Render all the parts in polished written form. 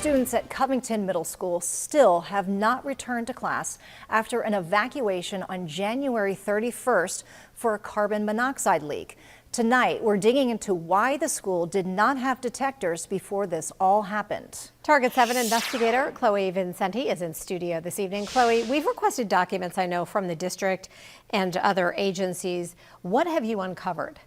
Students at Covington Middle School still have not returned to class after an evacuation on January 31st for a carbon monoxide leak. Tonight, we're digging into why the school did not have detectors before this all happened. Target 7 investigator Chloe Vincenti is in studio this evening. Chloe, we've requested documents, I know, from the district and other agencies. What have you uncovered?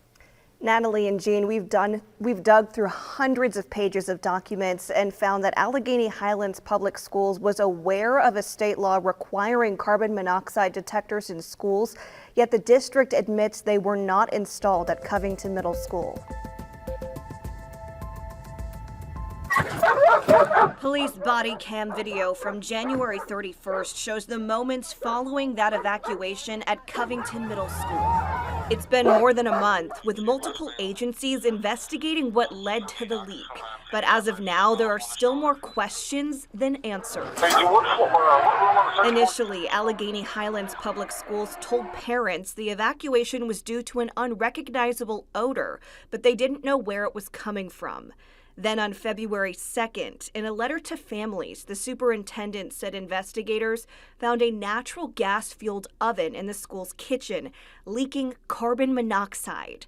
Natalie and Jean, we've dug through hundreds of pages of documents and found that Allegheny Highlands Public Schools was aware of a state law requiring carbon monoxide detectors in schools, yet the district admits they were not installed at Covington Middle School. Police body cam video from January 31st shows the moments following that evacuation at Covington Middle School. It's been more than a month, with multiple agencies investigating what led to the leak. But as of now, there are still more questions than answers. Initially, Allegheny Highlands Public Schools told parents the evacuation was due to an unrecognizable odor, but they didn't know where it was coming from. Then on February 2nd, in a letter to families, the superintendent said investigators found a natural gas-fueled oven in the school's kitchen, leaking carbon monoxide.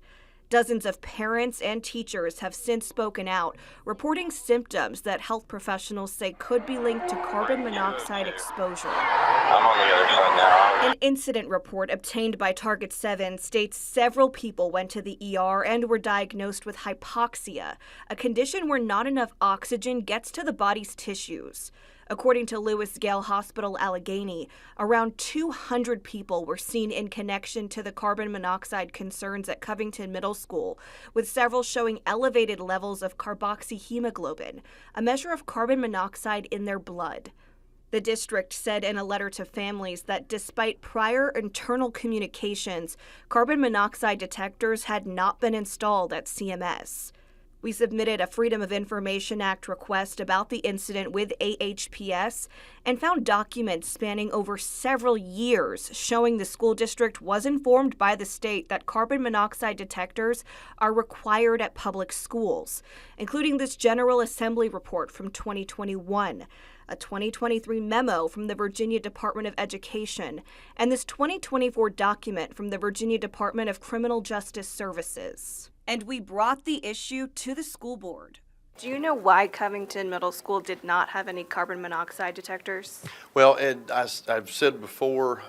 Dozens of parents and teachers have since spoken out, reporting symptoms that health professionals say could be linked to carbon monoxide exposure. I'm on the other side now. An incident report obtained by Target 7 states several people went to the ER and were diagnosed with hypoxia, a condition where not enough oxygen gets to the body's tissues. According to Lewis Gale Hospital Allegheny, around 200 people were seen in connection to the carbon monoxide concerns at Covington Middle School, with several showing elevated levels of carboxyhemoglobin, a measure of carbon monoxide in their blood. The district said in a letter to families that despite prior internal communications, carbon monoxide detectors had not been installed at CMS. We submitted a Freedom of Information Act request about the incident with AHPS and found documents spanning over several years showing the school district was informed by the state that carbon monoxide detectors are required at public schools, including this General Assembly report from 2021, a 2023 memo from the Virginia Department of Education, and this 2024 document from the Virginia Department of Criminal Justice Services. And we brought the issue to the school board. Do you know why Covington Middle School did not have any carbon monoxide detectors? Well, I've said before,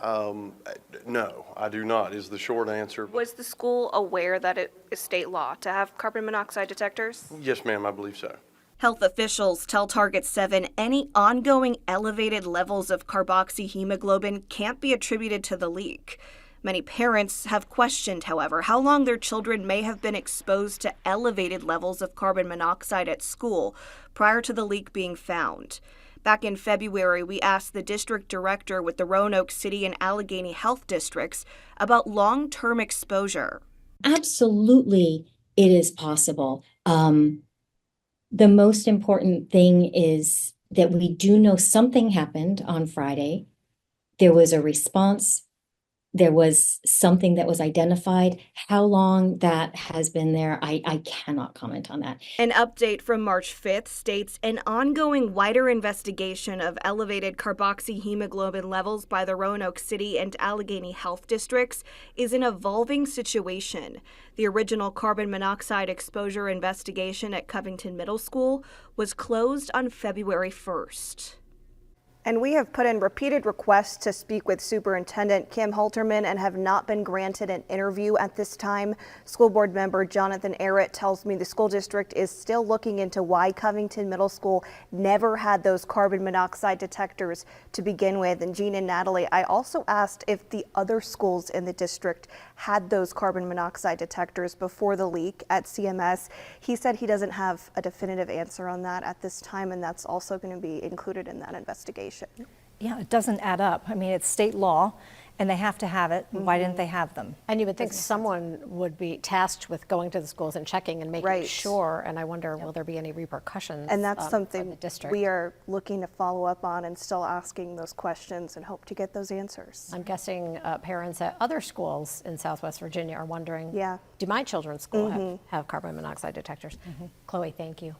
no, I do not, is the short answer. Was the school aware that it is state law to have carbon monoxide detectors? Yes, ma'am, I believe so. Health officials tell Target 7 any ongoing elevated levels of carboxyhemoglobin can't be attributed to the leak. Many parents have questioned, however, how long their children may have been exposed to elevated levels of carbon monoxide at school prior to the leak being found. Back in February, we asked the district director with the Roanoke City and Allegheny Health Districts about long-term exposure. Absolutely, it is possible. The most important thing is that we do know something happened on Friday. There was a response. There was something that was identified. How long that has been there, I cannot comment on that. An update from March 5th states an ongoing wider investigation of elevated carboxyhemoglobin levels by the Roanoke City and Allegheny Health Districts is an evolving situation. The original carbon monoxide exposure investigation at Covington Middle School was closed on February 1st. And we have put in repeated requests to speak with Superintendent Kim Halterman and have not been granted an interview at this time. School board member Jonathan Arrett tells me the school district is still looking into why Covington Middle School never had those carbon monoxide detectors to begin with. And Jean and Natalie, I also asked if the other schools in the district had those carbon monoxide detectors before the leak at CMS. He said he doesn't have a definitive answer on that at this time, and that's also going to be included in that investigation. Yeah, it doesn't add up. I mean, it's state law and they have to have it. Why didn't they have them? And you would think someone would be tasked with going to the schools and checking and making sure. And I wonder, will there be any repercussions? And that's something the district? We are looking to follow up on and still asking those questions and hope to get those answers. I'm guessing parents at other schools in Southwest Virginia are wondering, yeah, do my children's school have carbon monoxide detectors? Chloe, thank you.